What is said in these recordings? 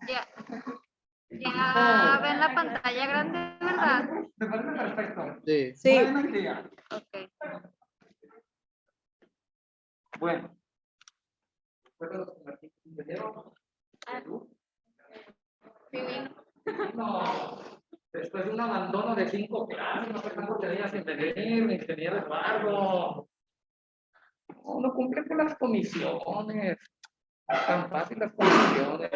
Ya, ya ven la pantalla grande, ¿verdad? Me parece perfecto. Sí. Sí. Buena idea. Ok. Bueno. Sí, vino. No, después de un abandono de 5 clases, no sé cuánto tenía sin venir, ingeniero Eduardo. No, no cumple con las comisiones. Tan fácil las comisiones.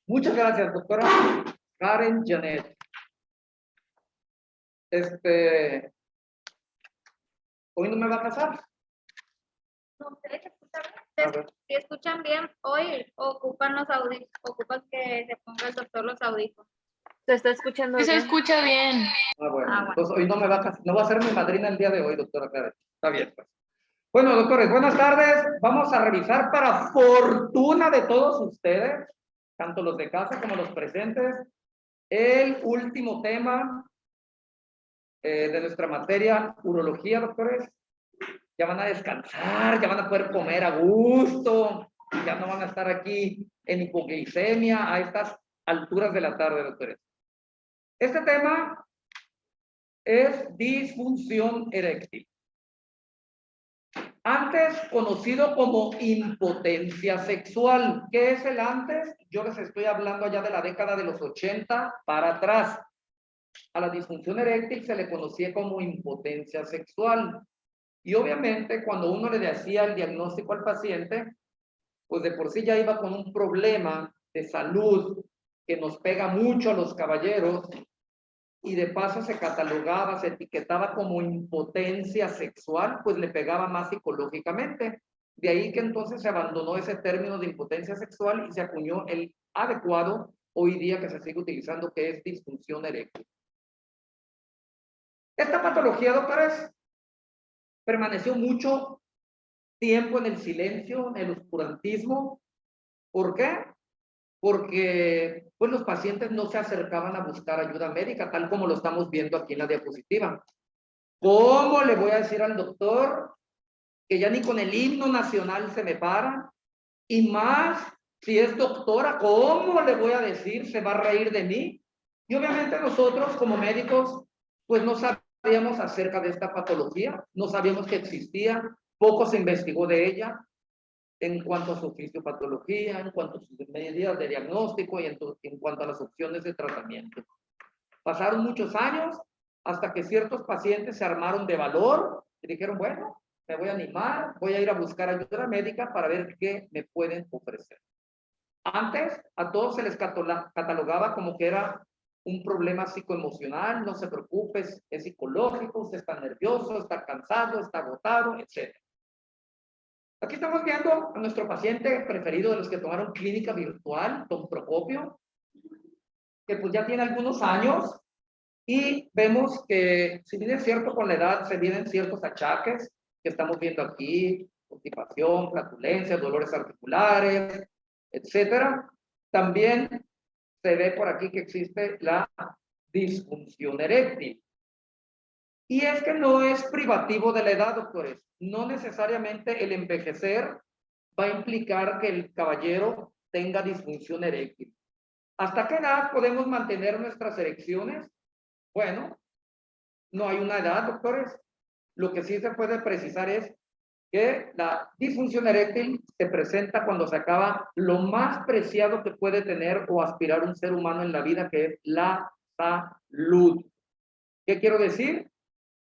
Muchas gracias, doctora Karen Janet. Hoy no me va a casar. No sé, ¿se escucha bien? Si escuchan bien, hoy ocupan los audífonos, ocupan que se ponga el doctor los audífonos. Se está escuchando Sí se bien. escucha bien. Bueno. Entonces hoy no me va a casar, no va a ser mi madrina el día de hoy, doctora Karen. Está bien, pues. Bueno, doctores, buenas tardes. Vamos a revisar para fortuna de todos ustedes, tanto los de casa como los presentes, el último tema de nuestra materia, urología, doctores. Ya van a descansar, ya van a poder comer a gusto, ya no van a estar aquí en hipoglicemia a estas alturas de la tarde, doctores. Este tema es disfunción eréctil, antes conocido como impotencia sexual. ¿Qué es el antes? Yo les estoy hablando allá de la década de los 80 para atrás. A la disfunción eréctil se le conocía como impotencia sexual. Y obviamente cuando uno le hacía el diagnóstico al paciente, pues de por sí ya iba con un problema de salud que nos pega mucho a los caballeros, y de paso se catalogaba, se etiquetaba como impotencia sexual, pues le pegaba más psicológicamente. De ahí que entonces se abandonó ese término de impotencia sexual y se acuñó el adecuado hoy día que se sigue utilizando, que es disfunción eréctil. Esta patología, doctores, permaneció mucho tiempo en el silencio, en el oscurantismo. ¿Por qué? Porque pues los pacientes no se acercaban a buscar ayuda médica, tal como lo estamos viendo aquí en la diapositiva. ¿Cómo le voy a decir al doctor que ya ni con el himno nacional se me para? Y más, si es doctora, ¿cómo le voy a decir? ¿Se va a reír de mí? Y obviamente nosotros como médicos, pues no sabíamos acerca de esta patología, no sabíamos que existía, poco se investigó de ella en cuanto a su fisiopatología, en cuanto a sus medidas de diagnóstico y en cuanto a las opciones de tratamiento. Pasaron muchos años hasta que ciertos pacientes se armaron de valor y dijeron, bueno, me voy a animar, voy a ir a buscar ayuda médica para ver qué me pueden ofrecer. Antes a todos se les catalogaba como que era un problema psicoemocional, no se preocupe, es psicológico, usted está nervioso, está cansado, está agotado, etc. Aquí estamos viendo a nuestro paciente preferido de los que tomaron clínica virtual, don Procopio, que pues ya tiene algunos años. Y vemos que, si bien es cierto, con la edad se vienen ciertos achaques que estamos viendo aquí, constipación, flatulencias, dolores articulares, etcétera. También se ve por aquí que existe la disfunción eréctil. Y es que no es privativo de la edad, doctores. No necesariamente el envejecer va a implicar que el caballero tenga disfunción eréctil. ¿Hasta qué edad podemos mantener nuestras erecciones? Bueno, no hay una edad, doctores. Lo que sí se puede precisar es que la disfunción eréctil se presenta cuando se acaba lo más preciado que puede tener o aspirar un ser humano en la vida, que es la salud. ¿Qué quiero decir?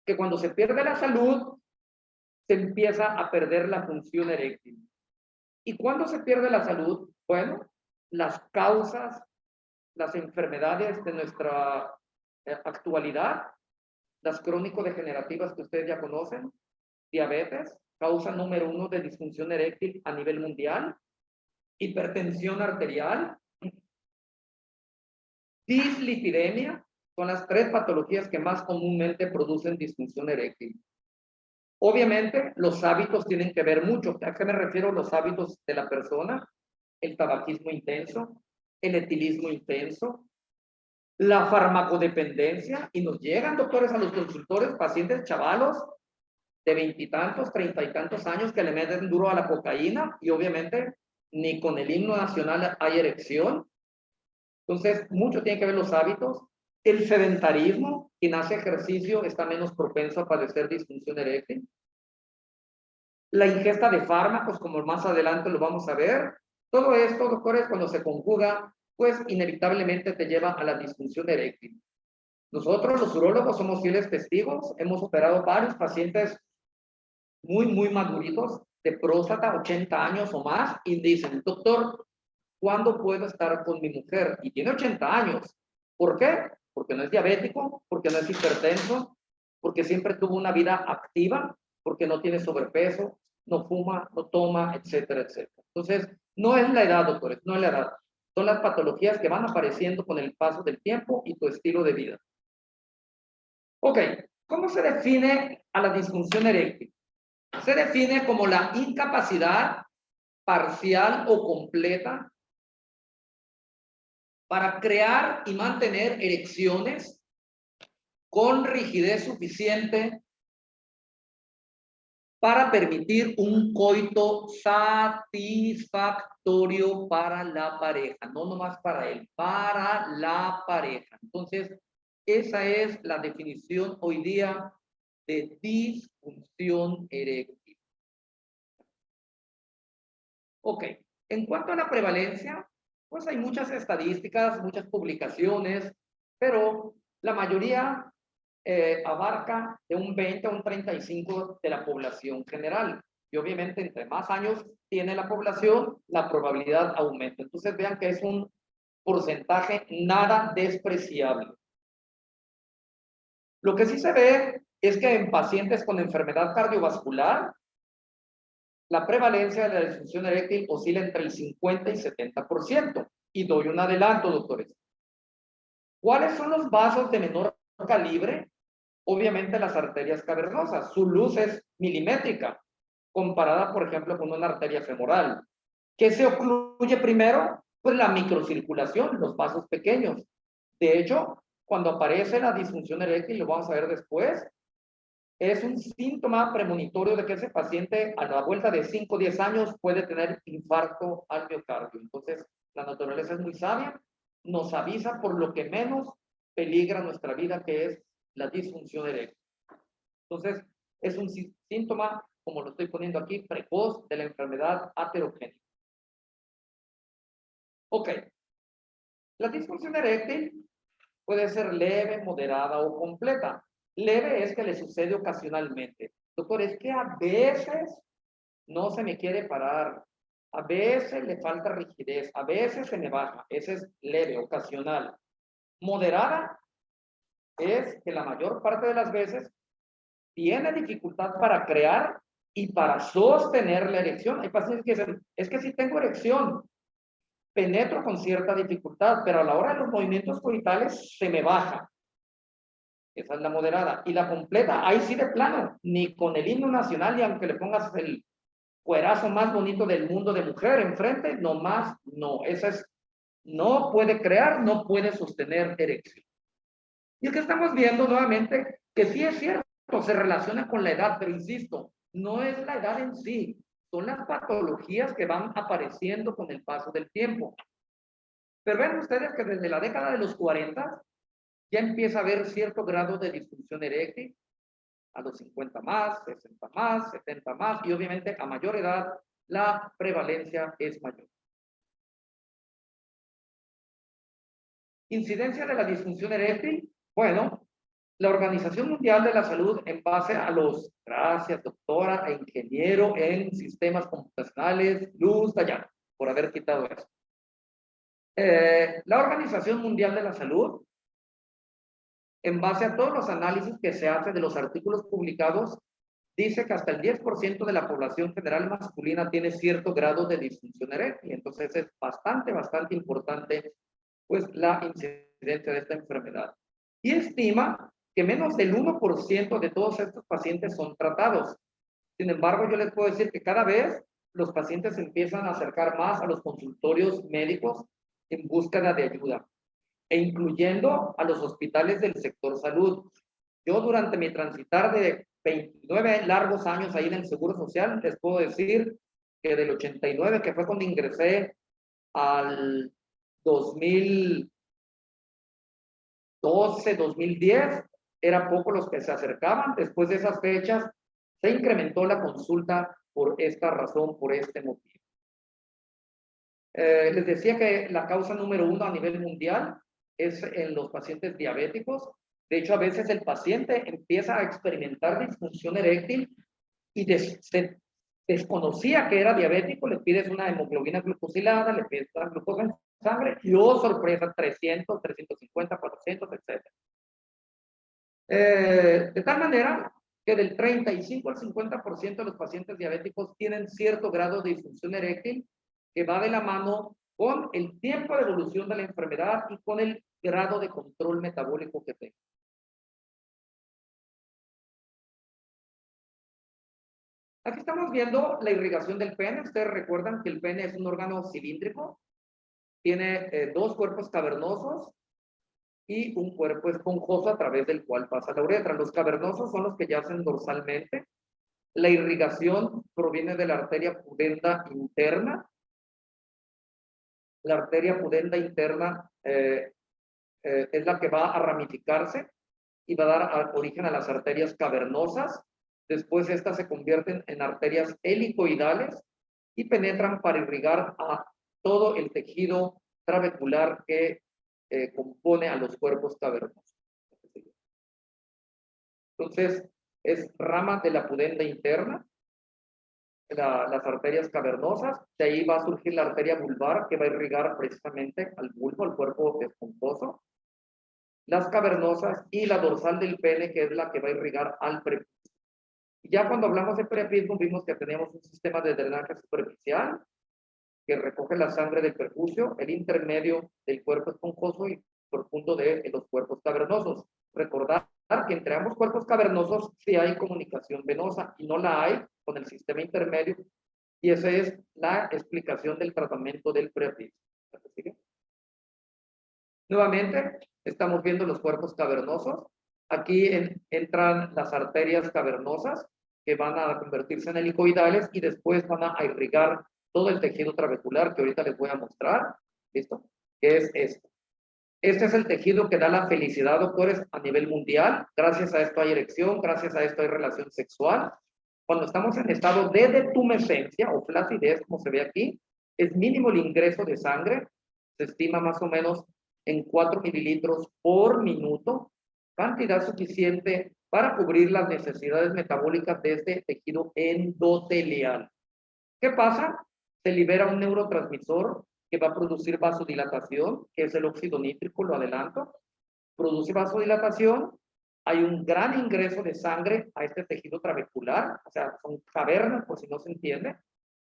Que cuando se pierde la salud, se empieza a perder la función eréctil. ¿Y cuándo se pierde la salud? Bueno, las causas, las enfermedades de nuestra actualidad, las crónico-degenerativas que ustedes ya conocen, diabetes, causa número 1 de disfunción eréctil a nivel mundial, hipertensión arterial, dislipidemia, son las 3 patologías que más comúnmente producen disfunción eréctil. Obviamente, los hábitos tienen que ver mucho. ¿A qué me refiero los hábitos de la persona? El tabaquismo intenso, el etilismo intenso, la farmacodependencia, y nos llegan, doctores, a los consultores, pacientes chavalos de 20 y tantos, 30 y tantos años que le meten duro a la cocaína y obviamente ni con el himno nacional hay erección. Entonces, mucho tiene que ver los hábitos. El sedentarismo, quien hace ejercicio está menos propenso a padecer disfunción eréctil. La ingesta de fármacos, como más adelante lo vamos a ver. Todo esto, doctores, cuando se conjuga, pues inevitablemente te lleva a la disfunción eréctil. Nosotros, los urólogos, somos fieles testigos. Hemos operado varios pacientes muy maduritos, de próstata, 80 años o más, y dicen, doctor, ¿cuándo puedo estar con mi mujer? Y tiene 80 años. ¿Por qué? Porque no es diabético, porque no es hipertenso, porque siempre tuvo una vida activa, porque no tiene sobrepeso, no fuma, no toma, etcétera, etcétera. Entonces, no es la edad, doctores, no es la edad. Son las patologías que van apareciendo con el paso del tiempo y tu estilo de vida. Ok, ¿cómo se define a la disfunción eréctil? Se define como la incapacidad parcial o completa para crear y mantener erecciones con rigidez suficiente para permitir un coito satisfactorio para la pareja, no nomás para él, para la pareja. Entonces, esa es la definición hoy día de disfunción eréctil. Ok, en cuanto a la prevalencia, pues hay muchas estadísticas, muchas publicaciones, pero la mayoría abarca de un 20 a un 35 de la población general. Y obviamente, entre más años tiene la población, la probabilidad aumenta. Entonces, vean que es un porcentaje nada despreciable. Lo que sí se ve es que en pacientes con enfermedad cardiovascular, la prevalencia de la disfunción eréctil oscila entre el 50 y 70%. Y doy un adelanto, doctores. ¿Cuáles son los vasos de menor calibre? Obviamente las arterias cavernosas. Su luz es milimétrica, comparada, por ejemplo, con una arteria femoral. ¿Qué se ocluye primero? Pues la microcirculación, los vasos pequeños. De hecho, cuando aparece la disfunción eréctil, lo vamos a ver después, es un síntoma premonitorio de que ese paciente a la vuelta de 5 o 10 años puede tener infarto al miocardio. Entonces, la naturaleza es muy sabia, nos avisa por lo que menos peligra nuestra vida, que es la disfunción eréctil. Entonces, es un síntoma, como lo estoy poniendo aquí, precoz de la enfermedad aterogénica. Ok, la disfunción eréctil puede ser leve, moderada o completa. Leve es que le sucede ocasionalmente. Doctor, es que a veces no se me quiere parar, a veces le falta rigidez, a veces se me baja. Ese es leve, ocasional. Moderada es que la mayor parte de las veces tiene dificultad para crear y para sostener la erección. Hay pacientes que dicen, es que sí tengo erección, penetro con cierta dificultad, pero a la hora de los movimientos coitales se me baja. Esa es la moderada. Y la completa, ahí sí de plano, ni con el himno nacional, ni aunque le pongas el cuerazo más bonito del mundo de mujer enfrente, nomás no. Esa es, no puede crear, no puede sostener erección. Y es que estamos viendo nuevamente que sí es cierto, se relaciona con la edad, pero insisto, no es la edad en sí, son las patologías que van apareciendo con el paso del tiempo. Pero ven ustedes que desde la década de los 40 ya empieza a haber cierto grado de disfunción eréctil, a los 50 más, 60 más, 70 más, y obviamente a mayor edad la prevalencia es mayor. Incidencia de la disfunción eréctil, bueno, la Organización Mundial de la Salud, en base a los, gracias doctora e ingeniero en sistemas computacionales, Luz Dayana, por haber quitado eso. La Organización Mundial de la Salud, en base a todos los análisis que se hacen de los artículos publicados, dice que hasta el 10% de la población general masculina tiene cierto grado de disfunción eréctil. Entonces es bastante importante pues la incidencia de esta enfermedad. Y estima que menos del 1% de todos estos pacientes son tratados. Sin embargo, yo les puedo decir que cada vez los pacientes se empiezan a acercar más a los consultorios médicos en búsqueda de ayuda, e incluyendo a los hospitales del sector salud. Yo durante mi transitar de 29 largos años ahí en el Seguro Social, les puedo decir que del 89, que fue cuando ingresé, al 2012, 2010, eran pocos los que se acercaban. Después de esas fechas, se incrementó la consulta por esta razón, por este motivo. Les decía que la causa número 1 a nivel mundial es en los pacientes diabéticos. De hecho, a veces el paciente empieza a experimentar disfunción eréctil y se desconocía que era diabético, le pides una hemoglobina glucosilada, le pides la glucosa en sangre y, oh, sorpresa, 300, 350, 400, etc. De tal manera que del 35 al 50% de los pacientes diabéticos tienen cierto grado de disfunción eréctil que va de la mano con el tiempo de evolución de la enfermedad y con el grado de control metabólico que tenga. Aquí estamos viendo la irrigación del pene. Ustedes recuerdan que el pene es un órgano cilíndrico, tiene dos cuerpos cavernosos y un cuerpo esponjoso a través del cual pasa la uretra. Los cavernosos son los que yacen dorsalmente. La irrigación proviene de la arteria pudenda interna. La arteria pudenda interna es la que va a ramificarse y va a dar origen a las arterias cavernosas. Después estas se convierten en arterias helicoidales y penetran para irrigar a todo el tejido trabecular que compone a los cuerpos cavernosos. Entonces, es rama de la pudenda interna, las arterias cavernosas. De ahí va a surgir la arteria vulvar que va a irrigar precisamente al bulbo, al cuerpo esponjoso. Las cavernosas y la dorsal del pene, que es la que va a irrigar al prepucio. Ya cuando hablamos de prepucio, vimos que tenemos un sistema de drenaje superficial que recoge la sangre del prepucio, el intermedio del cuerpo esponjoso y profundo de los cuerpos cavernosos. Recordar que entre ambos cuerpos cavernosos sí hay comunicación venosa y no la hay con el sistema intermedio, y esa es la explicación del tratamiento del prepucio. Nuevamente, estamos viendo los cuerpos cavernosos. Aquí entran las arterias cavernosas que van a convertirse en helicoidales y después van a irrigar todo el tejido trabecular que ahorita les voy a mostrar. ¿Listo? ¿Qué es esto? Este es el tejido que da la felicidad, doctores, a nivel mundial. Gracias a esto hay erección, gracias a esto hay relación sexual. Cuando estamos en estado de detumescencia o flacidez, como se ve aquí, es mínimo el ingreso de sangre. Se estima más o menos en 4 mililitros por minuto, cantidad suficiente para cubrir las necesidades metabólicas de este tejido endotelial. ¿Qué pasa? Se libera un neurotransmisor que va a producir vasodilatación, que es el óxido nítrico, lo adelanto. Produce vasodilatación, hay un gran ingreso de sangre a este tejido trabecular, o sea, son cavernas, por si no se entiende.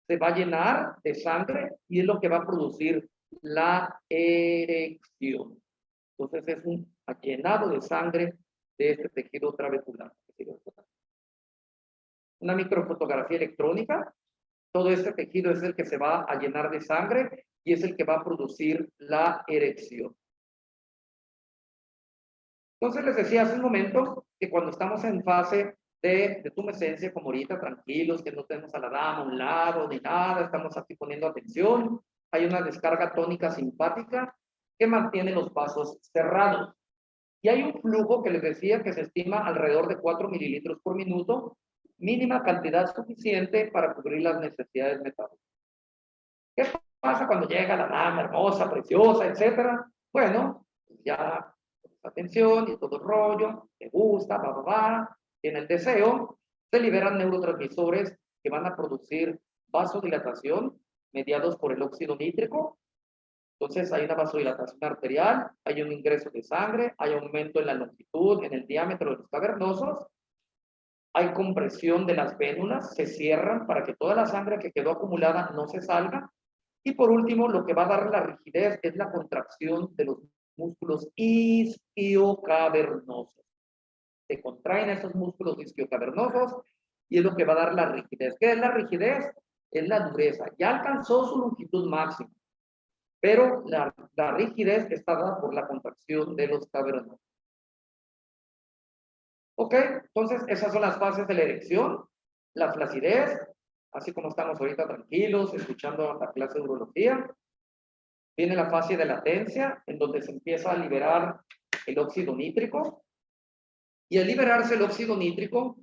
Se va a llenar de sangre y es lo que va a producir la erección. Entonces es un llenado de sangre de este tejido trabecular. Una microfotografía electrónica. Todo este tejido es el que se va a llenar de sangre y es el que va a producir la erección. Entonces les decía hace un momento que cuando estamos en fase de tumescencia, como ahorita, tranquilos, que no tenemos a la dama a un lado ni nada, estamos aquí poniendo atención, hay una descarga tónica simpática que mantiene los vasos cerrados. Y hay un flujo que les decía que se estima alrededor de 4 mililitros por minuto, mínima cantidad suficiente para cubrir las necesidades metabólicas. ¿Qué pasa cuando llega la dama hermosa, preciosa, etcétera? Bueno, ya atención y todo el rollo, te gusta, tiene el deseo, se liberan neurotransmisores que van a producir vasodilatación mediados por el óxido nítrico. Entonces hay una vasodilatación arterial, hay un ingreso de sangre, hay aumento en la longitud, en el diámetro de los cavernosos, hay compresión de las vénulas, se cierran para que toda la sangre que quedó acumulada no se salga. Y por último, lo que va a dar la rigidez es la contracción de los músculos isquiocavernosos. Se contraen esos músculos isquiocavernosos y es lo que va a dar la rigidez. ¿Qué es la rigidez? Es la dureza. Ya alcanzó su longitud máxima, pero la rigidez está dada por la contracción de los cavernosos. Ok, entonces esas son las fases de la erección, la flacidez, así como estamos ahorita tranquilos, escuchando la clase de urología. Viene la fase de latencia, en donde se empieza a liberar el óxido nítrico. Y al liberarse el óxido nítrico,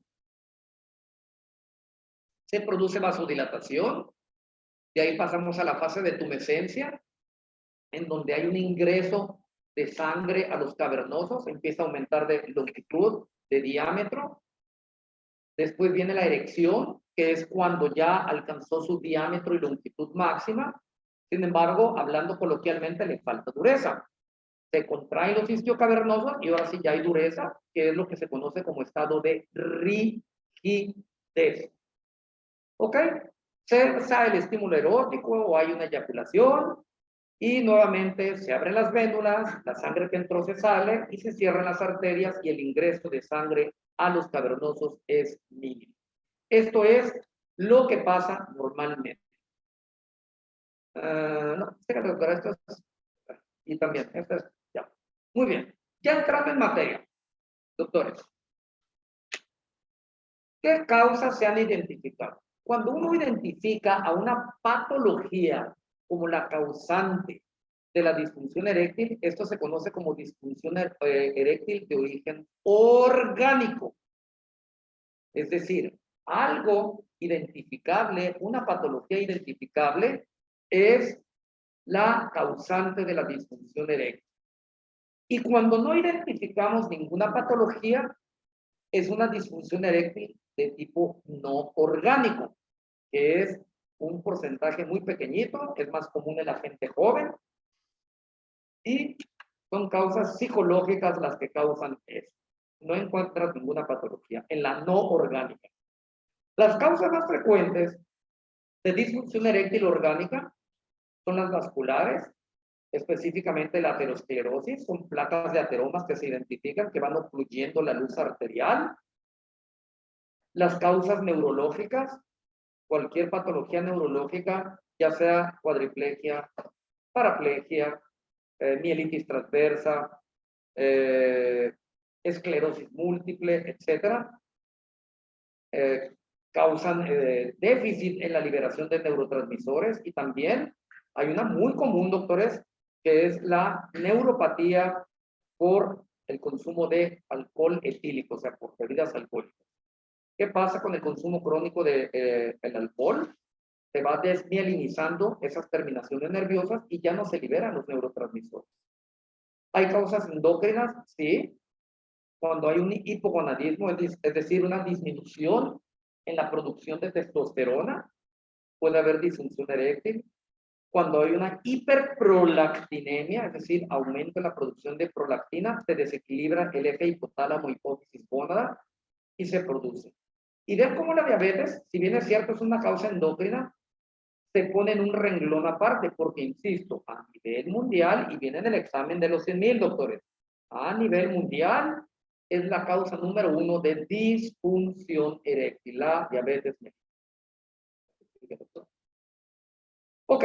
se produce vasodilatación. De ahí pasamos a la fase de tumescencia, en donde hay un ingreso de sangre a los cavernosos, empieza a aumentar de longitud, de diámetro. Después viene la erección, que es cuando ya alcanzó su diámetro y longitud máxima. Sin embargo, hablando coloquialmente, le falta dureza. Se contraen los isquiocavernosos y ahora sí ya hay dureza, que es lo que se conoce como estado de rigidez. ¿Ok? Cesa el estímulo erótico o hay una eyaculación y nuevamente se abren las vénulas, la sangre que entró se sale y se cierran las arterias y el ingreso de sangre a los cavernosos es mínimo. Esto es lo que pasa normalmente. No, fíjate, doctora, esto es, y también, esto es, ya. Muy bien, ya entrando en materia, doctores, ¿qué causas se han identificado? Cuando uno identifica a una patología como la causante de la disfunción eréctil, esto se conoce como disfunción eréctil de origen orgánico. Es decir, algo identificable, una patología identificable es la causante de la disfunción eréctil. Y cuando no identificamos ninguna patología, es una disfunción eréctil de tipo no orgánico, que es un porcentaje muy pequeñito, es más común en la gente joven y son causas psicológicas las que causan eso. No encuentras ninguna patología en la no orgánica. Las causas más frecuentes de disfunción eréctil orgánica son las vasculares, específicamente la aterosclerosis, son placas de ateromas que se identifican que van obstruyendo la luz arterial. Las causas neurológicas, cualquier patología neurológica, ya sea cuadriplegia, paraplegia, mielitis transversa, esclerosis múltiple, etcétera, causan déficit en la liberación de neurotransmisores y también hay una muy común, doctores, que es la neuropatía por el consumo de alcohol etílico, o sea, por bebidas alcohólicas. ¿Qué pasa con el consumo crónico de el alcohol? Se va desmielinizando esas terminaciones nerviosas y ya no se liberan los neurotransmisores. ¿Hay causas endócrinas? Sí. Cuando hay un hipogonadismo, es decir, una disminución en la producción de testosterona, puede haber disfunción eréctil. Cuando hay una hiperprolactinemia, es decir, aumento en la producción de prolactina, se desequilibra el eje hipotálamo hipófisis gónada y se produce. Y ven cómo la diabetes, si bien es cierto, es una causa endócrina, se pone en un renglón aparte, porque insisto, a nivel mundial, y viene en el examen de los 100,000 doctores, a nivel mundial es la causa número 1 de disfunción eréctil, la diabetes mellitus. Ok,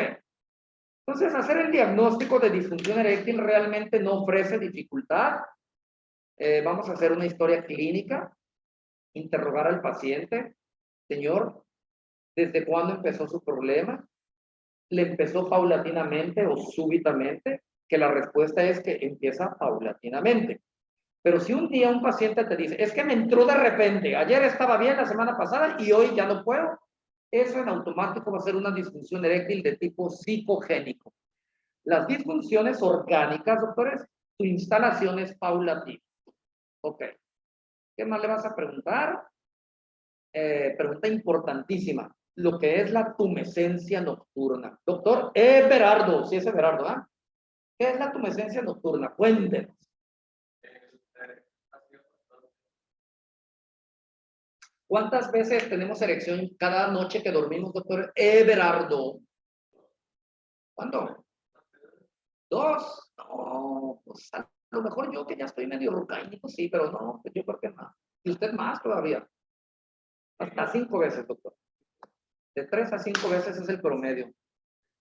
entonces hacer el diagnóstico de disfunción eréctil realmente no ofrece dificultad. Vamos a hacer una historia clínica, interrogar al paciente. Señor, ¿desde cuándo empezó su problema? ¿Le empezó paulatinamente o súbitamente? Que la respuesta es que empieza paulatinamente. Pero si un día un paciente te dice, es que me entró de repente, ayer estaba bien, la semana pasada y hoy ya no puedo, eso en automático va a ser una disfunción eréctil de tipo psicogénico. Las disfunciones orgánicas, doctores, su instalación es paulatina. Ok. ¿Qué más le vas a preguntar? Pregunta importantísima. Lo que es la tumescencia nocturna. Doctor Everardo, sí es Everardo, ¿ah? ¿Qué es la tumescencia nocturna? Cuéntenos. ¿Cuántas veces tenemos erección cada noche que dormimos, doctor Everardo? ¿Cuánto? ¿Dos? No, pues a lo mejor yo que ya estoy medio rucaínico, sí, pero no, pues yo creo que más. Y usted más todavía. Hasta 5 veces, doctor. De 3 a 5 veces es el promedio.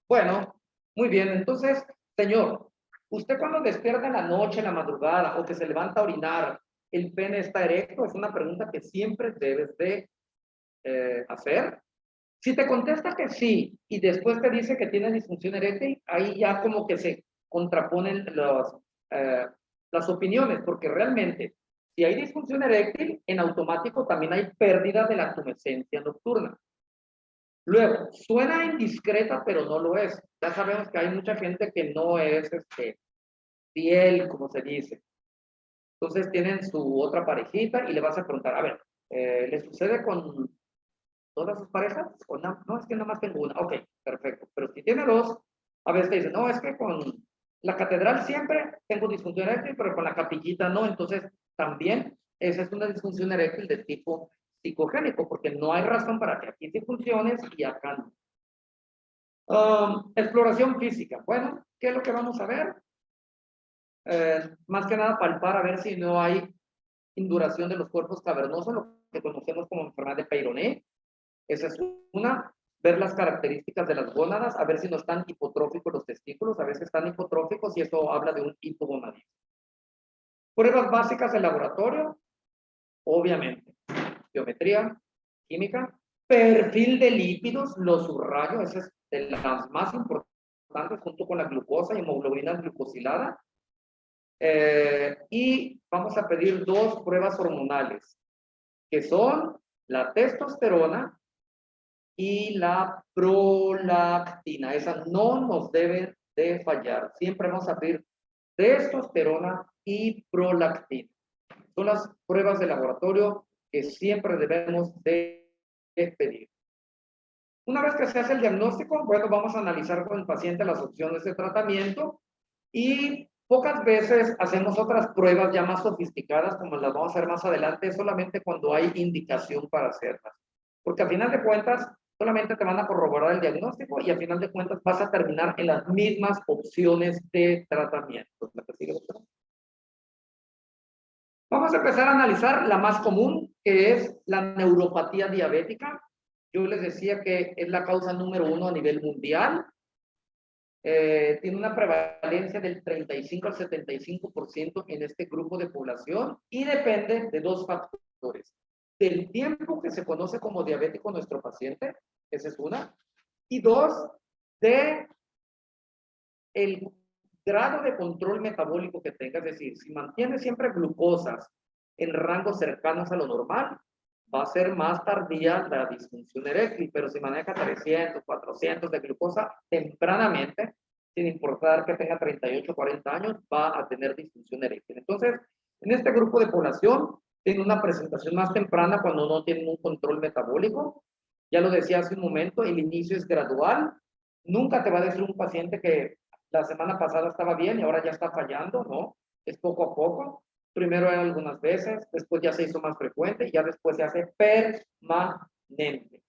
Bueno, muy bien. Entonces, señor, usted cuando despierta en la noche, en la madrugada, o que se levanta a orinar, el pene está erecto? Es una pregunta que siempre debes de hacer. Si te contesta que sí y después te dice que tiene disfunción eréctil, ahí ya como que se contraponen las opiniones, porque realmente si hay disfunción eréctil, en automático también hay pérdida de la tumescencia nocturna. Luego, suena indiscreta, pero no lo es. Ya sabemos que hay mucha gente que no es fiel, como se dice. Entonces tienen su otra parejita y le vas a preguntar, a ver, ¿le sucede con todas sus parejas? ¿O no? No, es que nada más tengo una. Ok, perfecto. Pero si tiene dos, a veces te dicen, no, es que con la catedral siempre tengo disfunción eréctil, pero con la capillita no. Entonces, también esa es una disfunción eréctil de tipo psicogénico, porque no hay razón para que aquí sí funcione y acá no. Exploración física. Bueno, ¿qué es lo que vamos a ver? Más que nada palpar a ver si no hay induración de los cuerpos cavernosos, lo que conocemos como enfermedad de Peyronie. Esa es una. Ver las características de las gónadas, a ver si no están hipotróficos los testículos, a veces están hipotróficos y eso habla de un hipogonadismo. Pruebas básicas del laboratorio, obviamente. Biometría, química, perfil de lípidos, lo subrayo, esa es de las más importantes junto con la glucosa y hemoglobina glucosilada. Y vamos a pedir dos pruebas hormonales, que son la testosterona y la prolactina. Esa no nos debe de fallar. Siempre vamos a pedir testosterona y prolactina. Son las pruebas de laboratorio que siempre debemos de pedir. Una vez que se hace el diagnóstico, bueno, vamos a analizar con el paciente las opciones de tratamiento y pocas veces hacemos otras pruebas ya más sofisticadas, como las vamos a hacer más adelante, solamente cuando hay indicación para hacerlas. Porque al final de cuentas, solamente te van a corroborar el diagnóstico y al final de cuentas vas a terminar en las mismas opciones de tratamiento. Vamos a empezar a analizar la más común, que es la neuropatía diabética. Yo les decía que es la causa número 1 a nivel mundial. Tiene una prevalencia del 35 al 75% en este grupo de población y depende de dos factores. Del tiempo que se conoce como diabético nuestro paciente, esa es una, y dos, de el grado de control metabólico que tenga, es decir, si mantiene siempre glucosas en rangos cercanos a lo normal, va a ser más tardía la disfunción eréctil, pero si maneja 300, 400 de glucosa tempranamente, sin importar que tenga 38, 40 años, va a tener disfunción eréctil. Entonces, en este grupo de población, tiene una presentación más temprana cuando no tienen un control metabólico. Ya lo decía hace un momento, el inicio es gradual. Nunca te va a decir un paciente que la semana pasada estaba bien y ahora ya está fallando, ¿no? Es poco a poco. Primero era algunas veces, después ya se hizo más frecuente y ya después se hace permanente.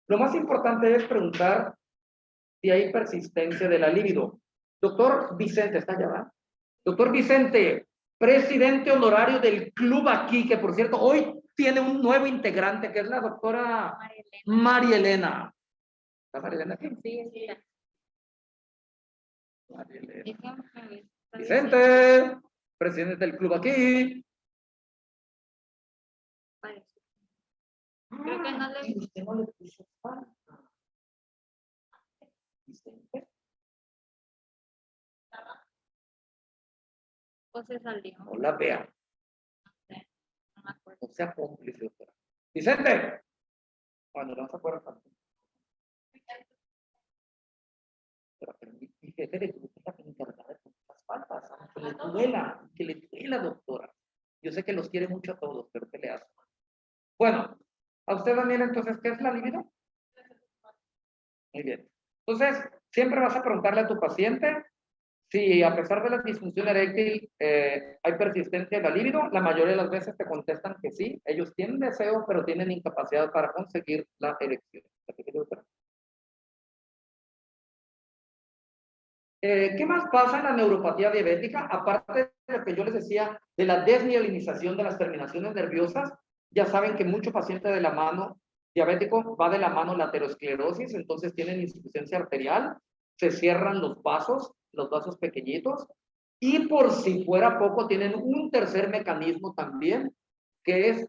Lo más importante es preguntar si hay persistencia de la libido. Doctor Vicente, ¿está allá, verdad? Doctor Vicente, presidente honorario del club aquí, que por cierto, hoy tiene un nuevo integrante, que es la doctora María Elena. ¿Está María Elena aquí? Sí, sí. María Elena. Vicente, presidente del club aquí. Creo que no le... Y usted no le puso falta. Vicente. O se salió. No la vea. No me acuerdo. No sea cómplice, doctora. Vicente. Bueno, no se acuerda tanto. Pero mi jefe de grupo está encargada de las faltas. Que le duela, doctora. Yo sé que los quiere mucho a todos, pero ¿qué le hace? Bueno, a usted, Daniela, entonces, ¿qué es la libido? Muy bien. Entonces, siempre vas a preguntarle a tu paciente si a pesar de la disfunción eréctil hay persistencia en la libido. La mayoría de las veces te contestan que sí. Ellos tienen deseo, pero tienen incapacidad para conseguir la erección. ¿Qué más pasa en la neuropatía diabética? Aparte de lo que yo les decía de la desmielinización de las terminaciones nerviosas, ya saben que mucho paciente de la mano diabético va de la mano la aterosclerosis, entonces tienen insuficiencia arterial, se cierran los vasos pequeñitos, Y por si fuera poco, tienen un tercer mecanismo también, que es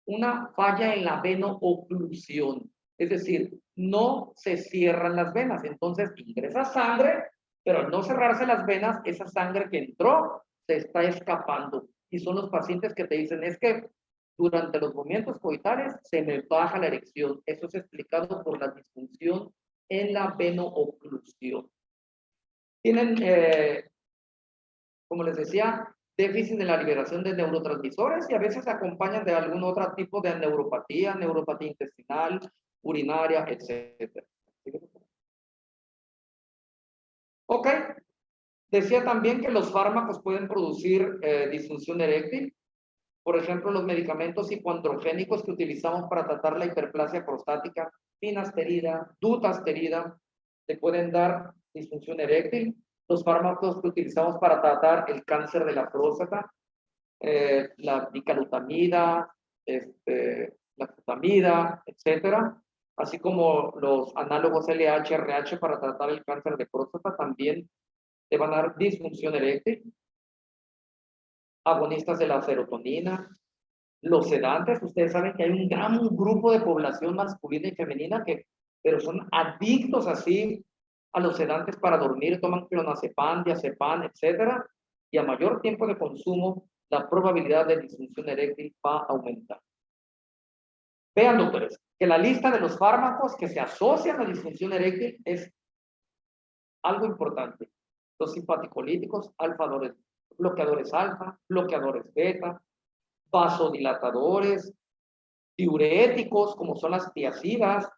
una falla en la veno-oclusión. Es decir, no se cierran las venas. Entonces ingresa sangre, pero al no cerrarse las venas, esa sangre que entró se está escapando. Y son los pacientes que te dicen, es que durante los movimientos coitales se me baja la erección. Eso es explicado por la disfunción en la veno-oclusión. Tienen, como les decía, déficit en la liberación de neurotransmisores y a veces acompañan de algún otro tipo de neuropatía intestinal, urinaria, etc. Ok. Decía también que los fármacos pueden producir disfunción eréctil. Por ejemplo, los medicamentos hipoandrogénicos que utilizamos para tratar la hiperplasia prostática, finasterida, dutasterida, te pueden dar disfunción eréctil. Los fármacos que utilizamos para tratar el cáncer de la próstata, la bicalutamida, la frutamida, etcétera, así como los análogos LH, RH para tratar el cáncer de próstata, también te van a dar disfunción eréctil. Agonistas de la serotonina, los sedantes, ustedes saben que hay un gran grupo de población masculina y femenina pero son adictos así a los sedantes para dormir, toman clonazepam, diazepam, etcétera, y a mayor tiempo de consumo, la probabilidad de disfunción eréctil va a aumentar. Vean, doctores, que la lista de los fármacos que se asocian a disfunción eréctil es algo importante. Los simpaticolíticos, bloqueadores alfa, bloqueadores beta, vasodilatadores, diuréticos, como son las tiazidas,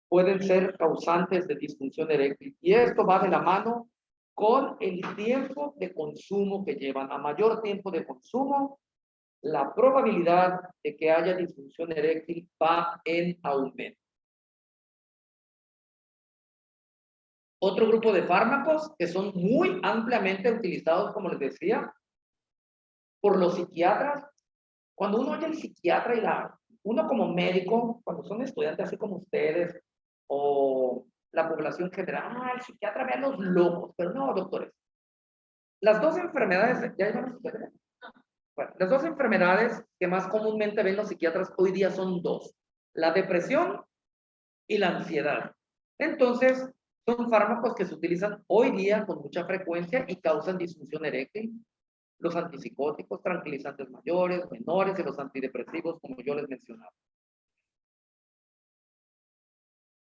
pueden ser causantes de disfunción eréctil. Y esto va de la mano con el tiempo de consumo que llevan. A mayor tiempo de consumo, la probabilidad de que haya disfunción eréctil va en aumento. Otro grupo de fármacos que son muy ampliamente utilizados, como les decía, por los psiquiatras. Cuando uno oye el psiquiatra y uno como médico, cuando son estudiantes así como ustedes, o la población general, el psiquiatra ve a los locos, pero no, doctores. Las dos enfermedades, ¿ya llevan ustedes? Bueno, las dos enfermedades que más comúnmente ven los psiquiatras hoy día son dos: la depresión y la ansiedad. Entonces, son fármacos que se utilizan hoy día con mucha frecuencia y causan disfunción eréctil. Los antipsicóticos, tranquilizantes mayores, menores y los antidepresivos, como yo les mencionaba.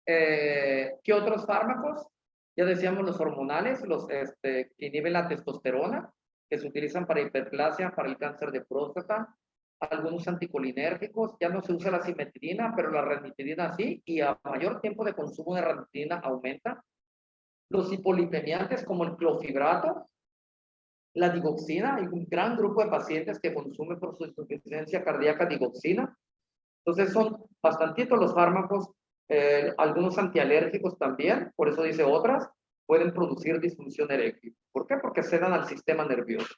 ¿Qué otros fármacos? Ya decíamos los hormonales, los que inhiben la testosterona, que se utilizan para hiperplasia, para el cáncer de próstata. Algunos anticolinérgicos, ya no se usa la simetrina, pero la ranitidina sí, y a mayor tiempo de consumo de ranitidina aumenta. Los hipolipemiantes como el clofhidrato, la digoxina, hay un gran grupo de pacientes que consumen por su insuficiencia cardíaca digoxina. Entonces son bastantitos los fármacos, algunos antialérgicos también, por eso dice otras, pueden producir disfunción eréctil. ¿Por qué? Porque sedan al sistema nervioso.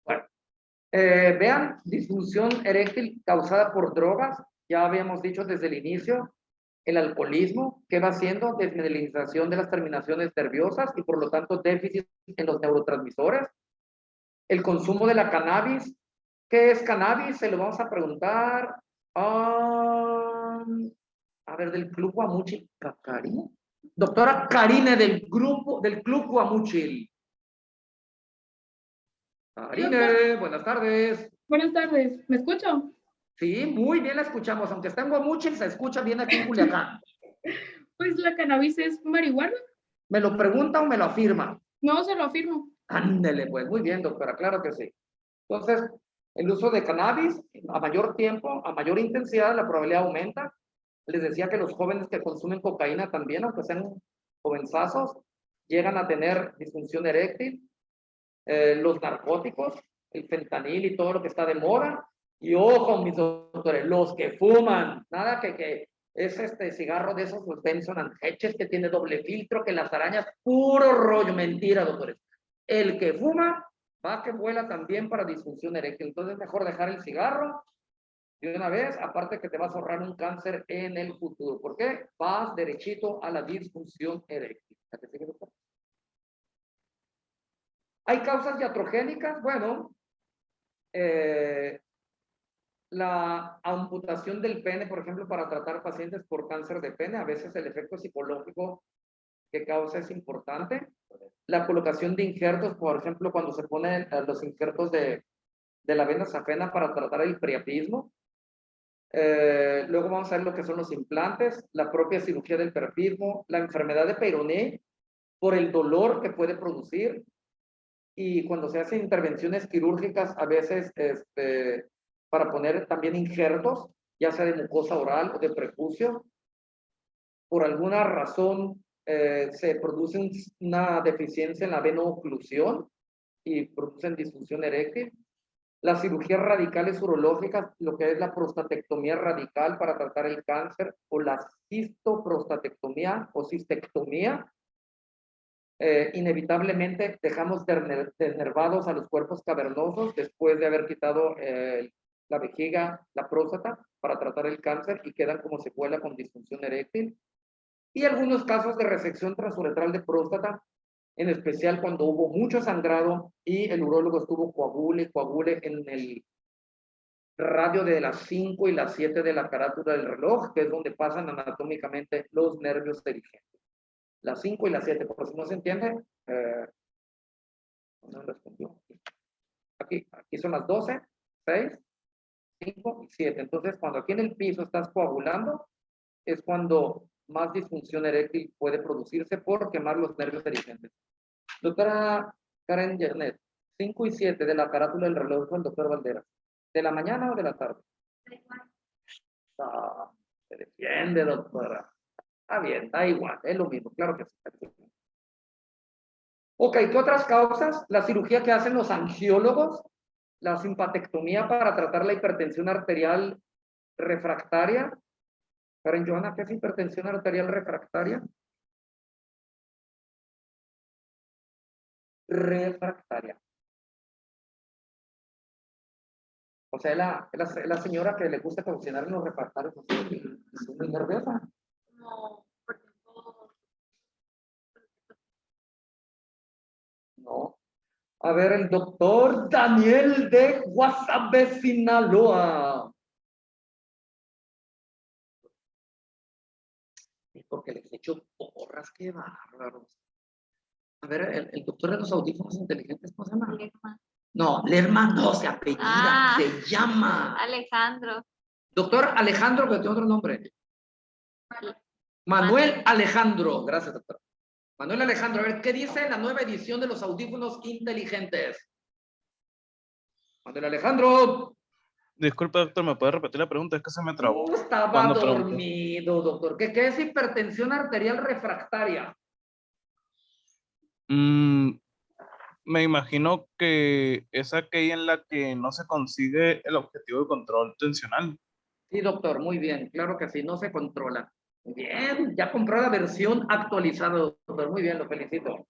Bueno, vean, disfunción eréctil causada por drogas, ya habíamos dicho desde el inicio, el alcoholismo, ¿qué va haciendo? Desmineralización de las terminaciones nerviosas y por lo tanto déficit en los neurotransmisores. El consumo de la cannabis. ¿Qué es cannabis? Se lo vamos a preguntar. A ver, del Club Guamuchil. ¿Karine? Doctora Karine del Club Guamuchil. Karine, buenas tardes. Buenas tardes, ¿me escucho? Sí, muy bien la escuchamos. Aunque está en Guamuchil, se escucha bien aquí en Culiacán. Pues la cannabis es marihuana. ¿Me lo pregunta o me lo afirma? No, se lo afirmo. Ándele, pues muy bien, doctora, claro que sí. Entonces, el uso de cannabis a mayor tiempo, a mayor intensidad, la probabilidad aumenta. Les decía que los jóvenes que consumen cocaína también, aunque sean jovenzazos, llegan a tener disfunción eréctil. Los narcóticos, el fentanil y todo lo que está de moda. Y ojo, mis doctores, los que fuman, nada que es cigarro de esos, los Benson and Hedges, que tiene doble filtro, que las arañas, puro rollo, mentira, doctores. El que fuma Va que vuela también para disfunción eréctil. Entonces es mejor dejar el cigarro de una vez, aparte que te vas a ahorrar un cáncer en el futuro. ¿Por qué? Vas derechito a la disfunción eréctil. ¿A qué sigue, doctor? ¿Hay causas iatrogénicas? Bueno, la amputación del pene, por ejemplo, para tratar pacientes por cáncer de pene, a veces el efecto psicológico que causa es importante. La colocación de injertos, por ejemplo, cuando se ponen los injertos de la vena safena para tratar el priapismo. Luego vamos a ver lo que son los implantes, la propia cirugía del priapismo, la enfermedad de Peyronie, por el dolor que puede producir. Y cuando se hacen intervenciones quirúrgicas, a veces para poner también injertos, ya sea de mucosa oral o de prepucio, por alguna razón se produce una deficiencia en la veno-oclusión y producen disfunción eréctil. Las cirugías radicales urológicas, lo que es la prostatectomía radical para tratar el cáncer, o la cistoprostatectomía o cistectomía, inevitablemente dejamos desnervados a los cuerpos cavernosos después de haber quitado la vejiga, la próstata, para tratar el cáncer, y quedan como secuela con disfunción eréctil. Y algunos casos de resección transuretral de próstata, en especial cuando hubo mucho sangrado y el urólogo estuvo coagule en el radio de las 5 y las 7 de la carátula del reloj, que es donde pasan anatómicamente los nervios dirigentes. Las 5 y las 7, por si no se entiende, no respondió. Aquí son las 12, 6, 5 y 7. Entonces, cuando aquí en el piso estás coagulando, es cuando más disfunción eréctil puede producirse por quemar los nervios dirigentes. Doctora Karen Yernet, 5 y 7 de la carátula del reloj con el doctor Valderas. ¿De la mañana o de la tarde? Ah, se defiende, doctora. Está bien, da igual, es lo mismo, claro que sí. Ok, ¿qué otras causas? La cirugía que hacen los angiólogos, la simpatectomía para tratar la hipertensión arterial refractaria. Karen Joana, ¿qué es hipertensión arterial refractaria? Refractaria. O sea, la señora que le gusta cocinar en los refractarios, es muy nerviosa. No, por ejemplo, No. A ver, el doctor Daniel de Guasave, Sinaloa. Porque les echo porras, qué bárbaros. A ver, el doctor de los audífonos inteligentes, ¿cómo se llama? Lerma. No, Lerma no se apellida, se llama. Alejandro. Doctor Alejandro, que tiene otro nombre. Manuel Alejandro. Gracias, doctor. Manuel Alejandro, a ver, ¿qué dice la nueva edición de los audífonos inteligentes? Manuel Alejandro. Disculpe, doctor, ¿me puede repetir la pregunta? Es que se me trabó. No, estaba ¿Cuándo preguntó? dormido, doctor. ¿Qué es hipertensión arterial refractaria? Me imagino que es aquella en la que no se consigue el objetivo de control tensional. Sí, doctor, muy bien. Claro que sí, no se controla. Muy bien, ya compró la versión actualizada, doctor. Muy bien, lo felicito.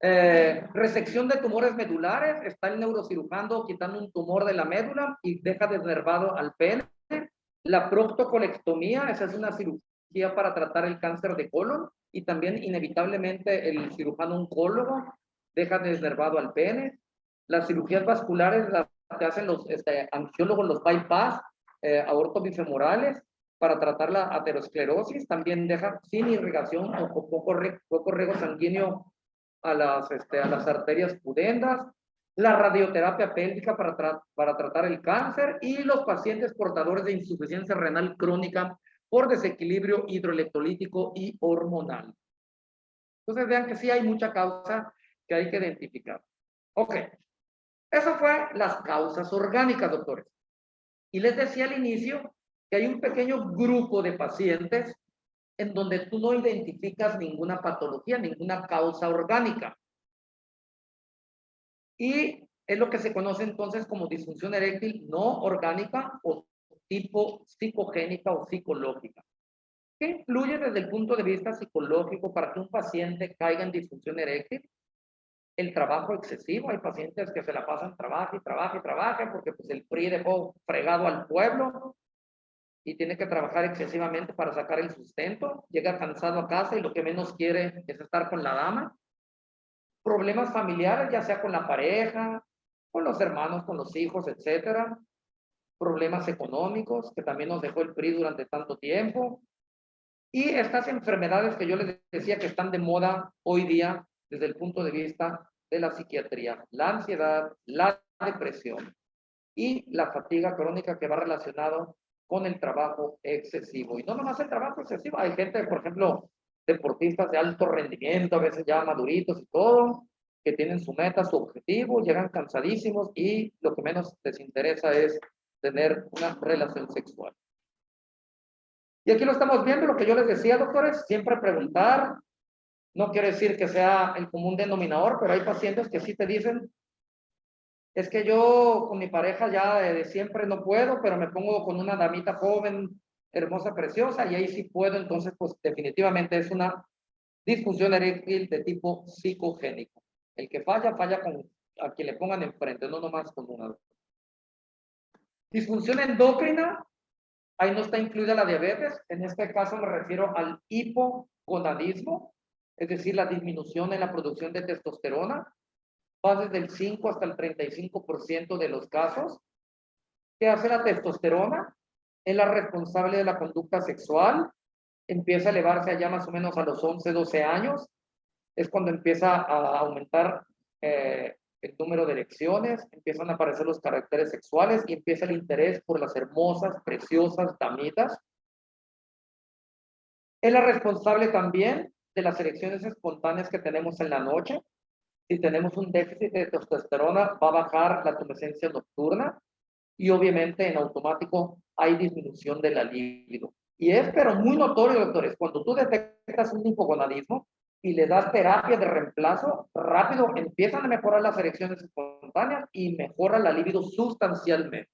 Resección de tumores medulares. Está el neurocirujano quitando un tumor de la médula y deja desnervado al pene. La proctocolectomía, esa es una cirugía para tratar el cáncer de colon, y también inevitablemente el cirujano oncólogo deja desnervado al pene. Las cirugías vasculares las que hacen los angiólogos, los bypass aortobifemorales para tratar la aterosclerosis, también deja sin irrigación o poco riego sanguíneo a las arterias pudendas. La radioterapia pélvica para tratar el cáncer, y los pacientes portadores de insuficiencia renal crónica por desequilibrio hidroelectrolítico y hormonal. Entonces vean que sí hay mucha causa que hay que identificar. Ok, eso fue las causas orgánicas, doctores. Y les decía al inicio que hay un pequeño grupo de pacientes en donde tú no identificas ninguna patología, ninguna causa orgánica. Y es lo que se conoce entonces como disfunción eréctil no orgánica o tipo psicogénica o psicológica. ¿Qué influye desde el punto de vista psicológico para que un paciente caiga en disfunción eréctil? el trabajo excesivo. Hay pacientes que se la pasan trabajo y trabajo y trabajan porque pues el PRI dejó fregado al pueblo y tiene que trabajar excesivamente para sacar el sustento. Llega cansado a casa y lo que menos quiere es estar con la dama. Problemas familiares, ya sea con la pareja, con los hermanos, con los hijos, etcétera. Problemas económicos, que también nos dejó el PRI durante tanto tiempo. Y estas enfermedades que yo les decía que están de moda hoy día desde el punto de vista de la psiquiatría. La ansiedad, la depresión y la fatiga crónica que va relacionado con el trabajo excesivo. Y no nomás el trabajo excesivo, hay gente, por ejemplo, deportistas de alto rendimiento, a veces ya maduritos y todo, que tienen su meta, su objetivo, llegan cansadísimos y lo que menos les interesa es tener una relación sexual. Y aquí lo estamos viendo, lo que yo les decía, doctores, siempre preguntar, no quiere decir que sea el común denominador, pero hay pacientes que sí te dicen, es que yo con mi pareja ya de siempre no puedo, pero me pongo con una damita joven, hermosa, preciosa, y ahí sí puedo. Entonces, pues definitivamente es una disfunción eréctil de tipo psicogénico. El que falla, falla con a quien le pongan enfrente, no nomás con una. Disfunción endocrina, ahí no está incluida la diabetes. En este caso me refiero al hipogonadismo, es decir, la disminución en la producción de testosterona. Va desde el 5 hasta el 35% de los casos. ¿Qué hace la testosterona? Es la responsable de la conducta sexual. Empieza a elevarse allá más o menos a los 11, 12 años. Es cuando empieza a aumentar el número de erecciones, empiezan a aparecer los caracteres sexuales y empieza el interés por las hermosas, preciosas damitas. Es la responsable también de las erecciones espontáneas que tenemos en la noche. Si tenemos un déficit de testosterona, va a bajar la tumescencia nocturna y obviamente en automático hay disminución de la libido. Y es pero muy notorio, doctores, cuando tú detectas un hipogonadismo y le das terapia de reemplazo, rápido empiezan a mejorar las erecciones espontáneas y mejora la libido sustancialmente.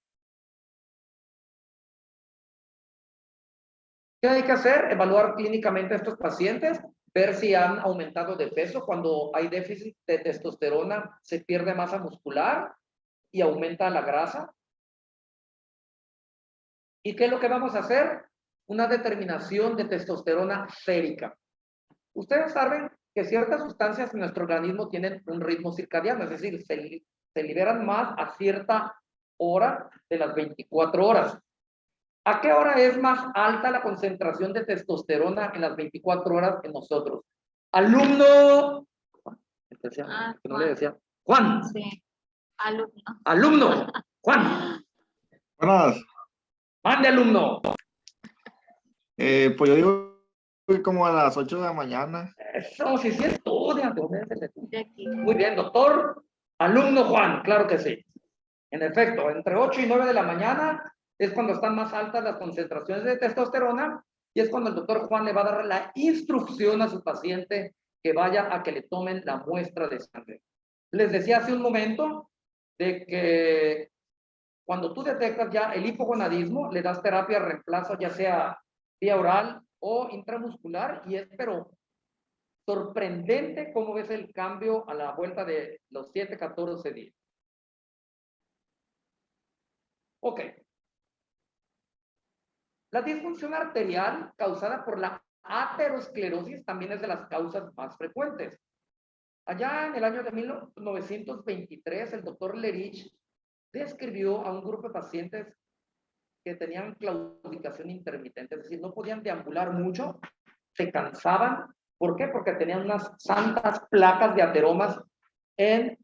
¿Qué hay que hacer? Evaluar clínicamente a estos pacientes, ver si han aumentado de peso. Cuando hay déficit de testosterona, se pierde masa muscular y aumenta la grasa. ¿Y qué es lo que vamos a hacer? Una determinación de testosterona sérica. Ustedes saben que ciertas sustancias en nuestro organismo tienen un ritmo circadiano, es decir, se liberan más a cierta hora de las 24 horas. ¿A qué hora es más alta la concentración de testosterona en las 24 horas en nosotros? Alumno. No le decía. Juan. Sí, alumno. Alumno. Juan. Buenas. Mande, alumno. Pues yo digo que como a las 8 de la mañana. Eso, sí, sí, estudia. De aquí. Muy bien, doctor. Alumno Juan, claro que sí. En efecto, entre 8 y 9 de la mañana es cuando están más altas las concentraciones de testosterona y es cuando el doctor Juan le va a dar la instrucción a su paciente que vaya a que le tomen la muestra de sangre. Les decía hace un momento de que cuando tú detectas ya el hipogonadismo, le das terapia de reemplazo, ya sea vía oral o intramuscular, y es pero sorprendente cómo ves el cambio a la vuelta de los 7, 14 días. Ok. La disfunción arterial causada por la aterosclerosis también es de las causas más frecuentes. Allá en el año de 1923, el doctor Lerich describió a un grupo de pacientes que tenían claudicación intermitente, es decir, no podían deambular mucho, se cansaban. ¿Por qué? Porque tenían unas santas placas de ateromas en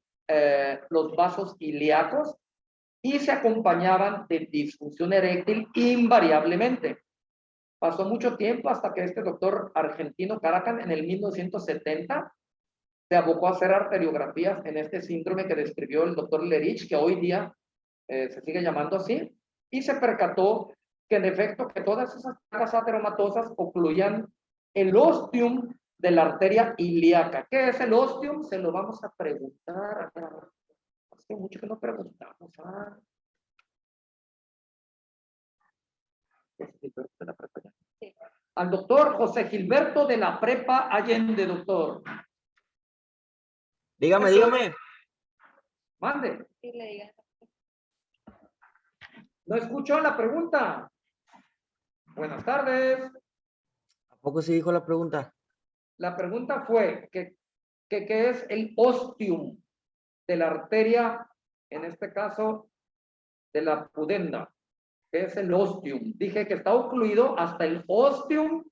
los vasos ilíacos y se acompañaban de disfunción eréctil invariablemente. Pasó mucho tiempo hasta que este doctor argentino Caracan en el 1970 se abocó a hacer arteriografías en este síndrome que describió el doctor Lerich, que hoy día se sigue llamando así, y se percató que en efecto que todas esas placas ateromatosas ocluían el ostium de la arteria ilíaca. ¿Qué es el ostium? Se lo vamos a preguntar. Hace mucho que no preguntamos. Sí. Al doctor José Gilberto de la Prepa Allende, doctor. Dígame, dígame. Mande. Sí, le digas. No escuchó la pregunta. Buenas tardes. ¿A poco sí dijo la pregunta? La pregunta fue que ¿qué es el ostium de la arteria, en este caso, de la pudenda? ¿Qué es el ostium? Dije que está ocluido hasta el ostium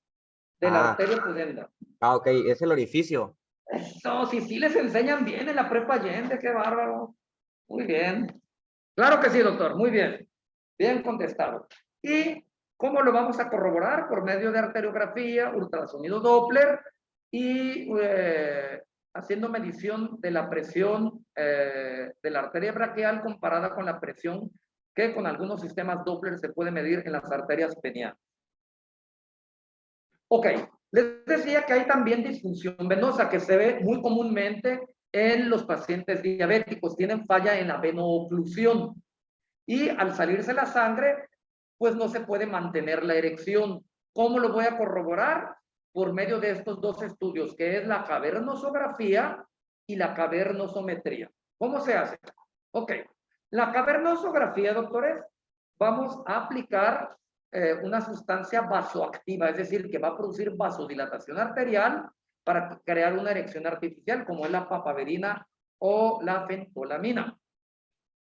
de la arteria pudenda. Ah, ok, es el orificio. Eso, sí les enseñan bien en la prepa Allende, qué bárbaro. Muy bien. Claro que sí, doctor, muy bien. Bien contestado. ¿Y cómo lo vamos a corroborar? Por medio de arteriografía, ultrasonido Doppler y haciendo medición de la presión de la arteria braquial comparada con la presión que con algunos sistemas Doppler se puede medir en las arterias peneales. Ok, les decía que hay también disfunción venosa que se ve muy comúnmente en los pacientes diabéticos. Tienen falla en la venooclusión y al salirse la sangre, pues no se puede mantener la erección. ¿Cómo lo voy a corroborar? Por medio de estos dos estudios, que es la cavernosografía y la cavernosometría. ¿Cómo se hace? Ok, la cavernosografía, doctores, vamos a aplicar una sustancia vasoactiva, es decir, que va a producir vasodilatación arterial para crear una erección artificial, como es la papaverina o la fentolamina,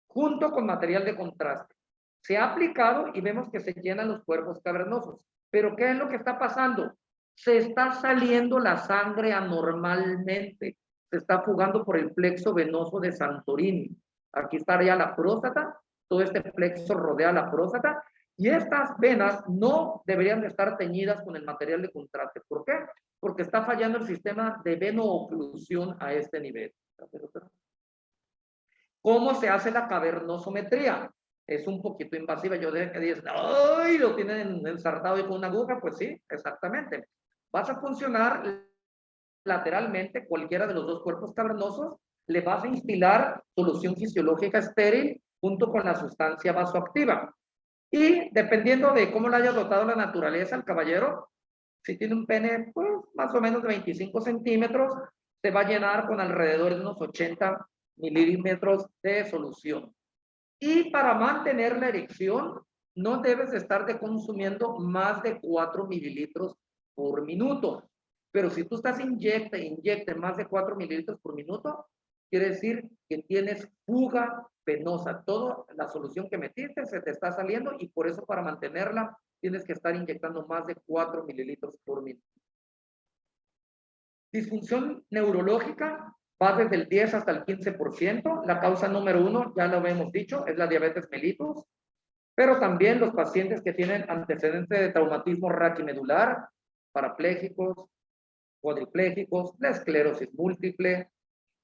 junto con material de contraste. Se ha aplicado y vemos que se llenan los cuerpos cavernosos. Pero ¿qué es lo que está pasando? Se está saliendo la sangre anormalmente. Se está fugando por el plexo venoso de Santorini. Aquí estaría la próstata. Todo este plexo rodea la próstata. Y estas venas no deberían de estar teñidas con el material de contraste. ¿Por qué? Porque está fallando el sistema de venooclusión a este nivel. ¿Cómo se hace la cavernosometría? Es un poquito invasiva. Yo de que dices, ¡ay! Lo tienen ensartado y con una aguja. Pues sí, exactamente. Vas a funcionar lateralmente cualquiera de los dos cuerpos cavernosos. Le vas a instilar solución fisiológica estéril junto con la sustancia vasoactiva. Y dependiendo de cómo le haya dotado la naturaleza al caballero, si tiene un pene, pues más o menos de 25 centímetros, se va a llenar con alrededor de unos 80 milímetros de solución. Y para mantener la erección, no debes estar consumiendo más de 4 mililitros por minuto. Pero si tú estás inyecte más de 4 mililitros por minuto, quiere decir que tienes fuga venosa. Toda la solución que metiste se te está saliendo y por eso para mantenerla tienes que estar inyectando más de 4 mililitros por minuto. Disfunción neurológica va desde el 10 hasta el 15%. La causa número 1, ya lo hemos dicho, es la diabetes mellitus. Pero también los pacientes que tienen antecedentes de traumatismo raquimedular, parapléjicos, cuadriplégicos, la esclerosis múltiple,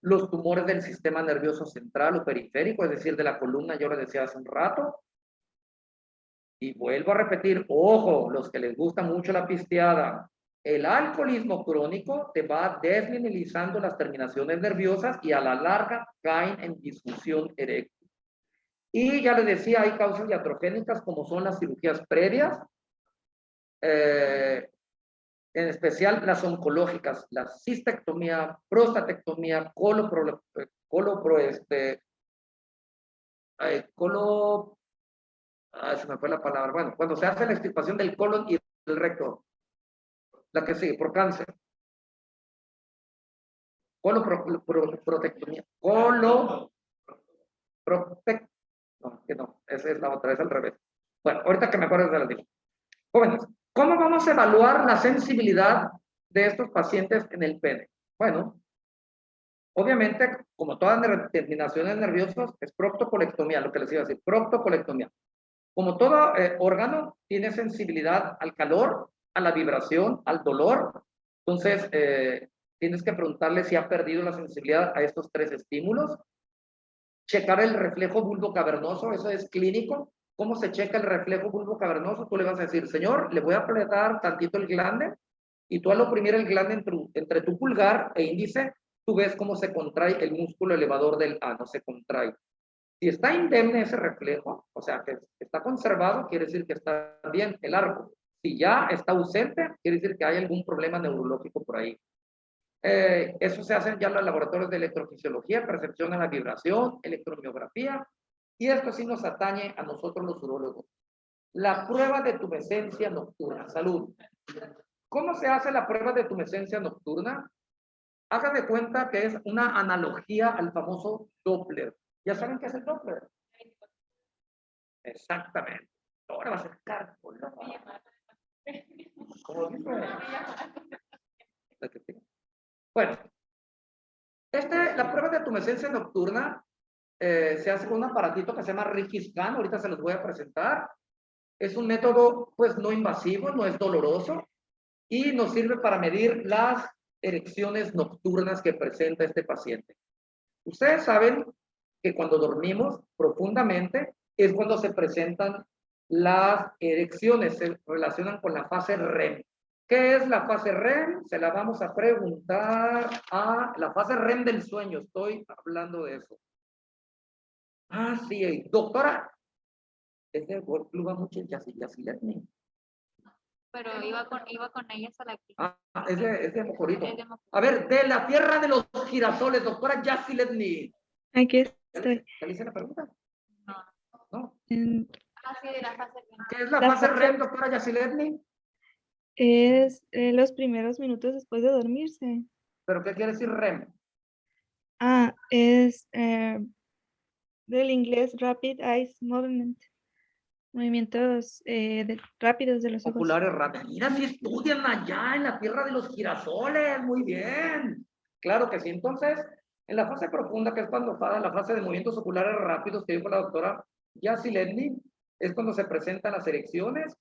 los tumores del sistema nervioso central o periférico, es decir, de la columna, yo lo decía hace un rato. Y vuelvo a repetir, ojo, los que les gusta mucho la pisteada, el alcoholismo crónico te va desmineralizando las terminaciones nerviosas y a la larga caen en disfunción eréctil. Y ya les decía, hay causas iatrogénicas como son las cirugías previas, en especial las oncológicas, la cistectomía, prostatectomía, se me fue la palabra. Bueno, cuando se hace la extirpación del colon y del recto, la que sigue, por cáncer. Coloprotectomía. No, que no, esa es la otra, es al revés. Bueno, ahorita que me acuerdo de la digo. Jóvenes, ¿cómo vamos a evaluar la sensibilidad de estos pacientes en el pene? Bueno, obviamente, como todas las terminaciones nerviosas, es proctocolectomía, lo que les iba a decir, proctocolectomía. Como todo órgano, tiene sensibilidad al calor, a la vibración, al dolor. Entonces, tienes que preguntarle si ha perdido la sensibilidad a estos 3 estímulos. Checar el reflejo bulbo cavernoso, eso es clínico. ¿Cómo se checa el reflejo bulbo cavernoso? Tú le vas a decir, señor, le voy a apretar tantito el glande y tú al oprimir el glande entre tu pulgar e índice, tú ves cómo se contrae el músculo elevador del ano, se contrae. Si está indemne ese reflejo, o sea, que está conservado, quiere decir que está bien el arco. Si ya está ausente, quiere decir que hay algún problema neurológico por ahí. Eso se hace ya en los laboratorios de electrofisiología, percepción de la vibración, electromiografía, y esto sí nos atañe a nosotros los urólogos. La prueba de tumescencia nocturna. Salud. ¿Cómo se hace la prueba de tumescencia nocturna? Hagan de cuenta que es una analogía al famoso Doppler. ¿Ya saben qué es el Doppler? Exactamente. Ahora va a ser cálculo. ¿Cómo dice? Bueno, la prueba de tumescencia nocturna se hace con un aparatito que se llama Ricky-Scan. Ahorita se los voy a presentar. Es un método, pues, no invasivo, no es doloroso y nos sirve para medir las erecciones nocturnas que presenta este paciente. Ustedes saben que cuando dormimos profundamente es cuando se presentan las erecciones, se relacionan con la fase REM. ¿Qué es la fase REM? Se la vamos a preguntar a la fase REM del sueño. Estoy hablando de eso. Ah, sí, doctora. Este club va mucho en Yaciletni. Pero iba con ellas a la clínica. Ah, es de Mocorito. Es de Mocorito. A ver, de la tierra de los girasoles, doctora Yaciletni. Aquí ¿Ya estoy. le hice la pregunta? No. ¿No? Ah, sí, de la fase REM. ¿Qué es la La fase fase- REM, doctora Yaciletni? Es los primeros minutos después de dormirse. ¿Pero qué quiere decir REM? Es del inglés Rapid Eye Movement. Movimientos rápidos de los ojos. Oculares rápidos. Mira, si estudian allá en la tierra de los girasoles. Muy bien. Claro que sí. Entonces, en la fase profunda, que es cuando va la fase de movimientos oculares rápidos que dijo la doctora Yaciletni, es cuando se presentan las erecciones.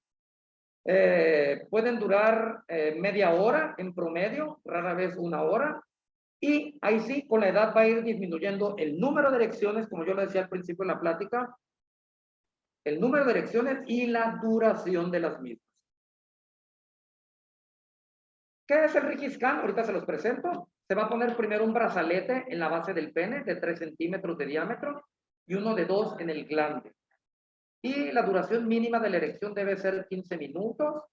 Pueden durar media hora en promedio, rara vez una hora. Y ahí sí, con la edad va a ir disminuyendo el número de erecciones, como yo lo decía al principio en la plática, el número de erecciones y la duración de las mismas. ¿Qué es el Ricky-Scan? Ahorita se los presento. Se va a poner primero un brazalete en la base del pene de 3 centímetros de diámetro y uno de 2 en el glande. Y la duración mínima de la erección debe ser 15 minutos.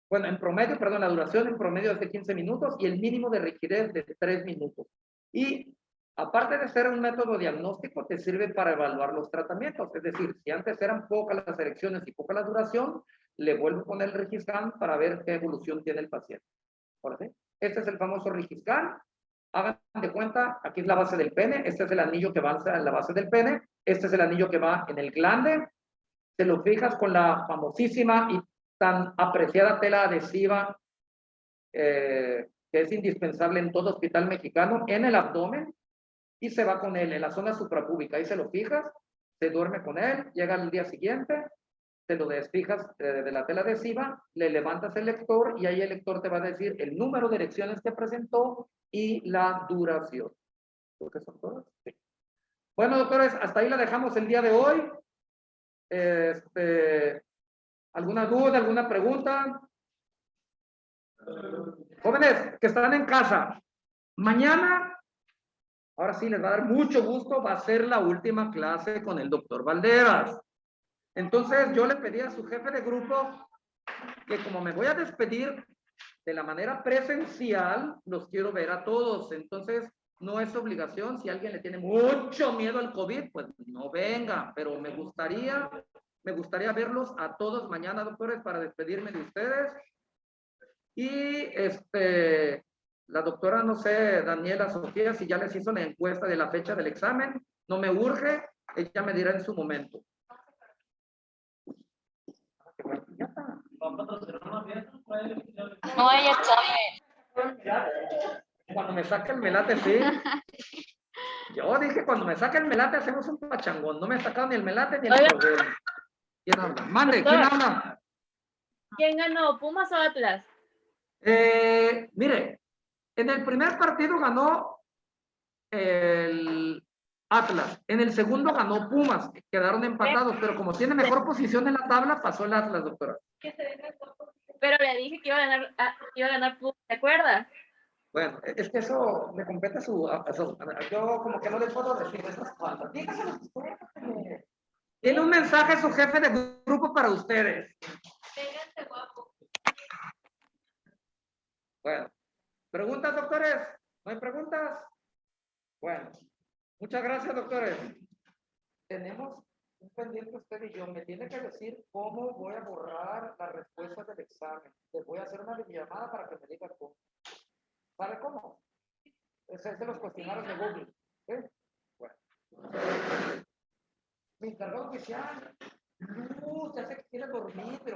Bueno, en promedio, perdón, la duración en promedio es de 15 minutos y el mínimo de rigidez de 3 minutos. Y aparte de ser un método diagnóstico, te sirve para evaluar los tratamientos. Es decir, si antes eran pocas las erecciones y poca la duración, le vuelvo a poner el Ricky-Scan para ver qué evolución tiene el paciente. ¿Por qué? Este es el famoso Ricky-Scan. Hagan de cuenta, aquí es la base del pene, este es el anillo que avanza en la base del pene, este es el anillo que va en el glande. Te lo fijas con la famosísima y tan apreciada tela adhesiva que es indispensable en todo hospital mexicano, en el abdomen, y se va con él en la zona suprapúbica. Ahí se lo fijas, se duerme con él, llega al día siguiente, te lo desfijas de la tela adhesiva, le levantas el lector y ahí el lector te va a decir el número de erecciones que presentó y la duración. ¿Por qué son todas? Sí. Bueno, doctores, hasta ahí la dejamos el día de hoy. ¿Alguna duda, alguna pregunta? Jóvenes que están en casa, mañana, ahora sí les va a dar mucho gusto, va a ser la última clase con el doctor Valderas. Entonces yo le pedí a su jefe de grupo que como me voy a despedir de la manera presencial, los quiero ver a todos. Entonces no es obligación, si alguien le tiene mucho miedo al COVID, pues no venga, pero me gustaría verlos a todos mañana, doctores, para despedirme de ustedes. Y la doctora, no sé, Daniela Sofía, si ya les hizo la encuesta de la fecha del examen, no me urge, ella me dirá en su momento. No hay examen. Cuando me saque el melate, sí. Yo dije, cuando me saque el melate hacemos un pachangón. No me ha sacado ni el melate ni el Oiga. problema. ¿Quién habla? Mande, ¿quién habla? ¿Quién ganó? ¿Pumas o Atlas? Mire, en el primer partido ganó el Atlas. En el segundo ganó Pumas. Quedaron empatados, pero como tiene mejor posición en la tabla, pasó el Atlas, doctora. Pero le dije que iba a ganar Pumas, ¿te acuerdas? Bueno, es que eso me compete yo como que no le puedo decir esas cosas. Dígaselo usted. Tiene un mensaje su jefe de grupo para ustedes. Vénganse guapo. Bueno, ¿preguntas, doctores? ¿No hay preguntas? Bueno, muchas gracias, doctores. Tenemos un pendiente usted y yo. Me tiene que decir cómo voy a borrar las respuestas del examen. Les voy a hacer una videollamada para que me digan cómo. ¿Sabe cómo? Es de los cuestionarios de Google. ¿Sí? Bueno. Mi encargado oficial. No, ya sé que quiere dormir, pero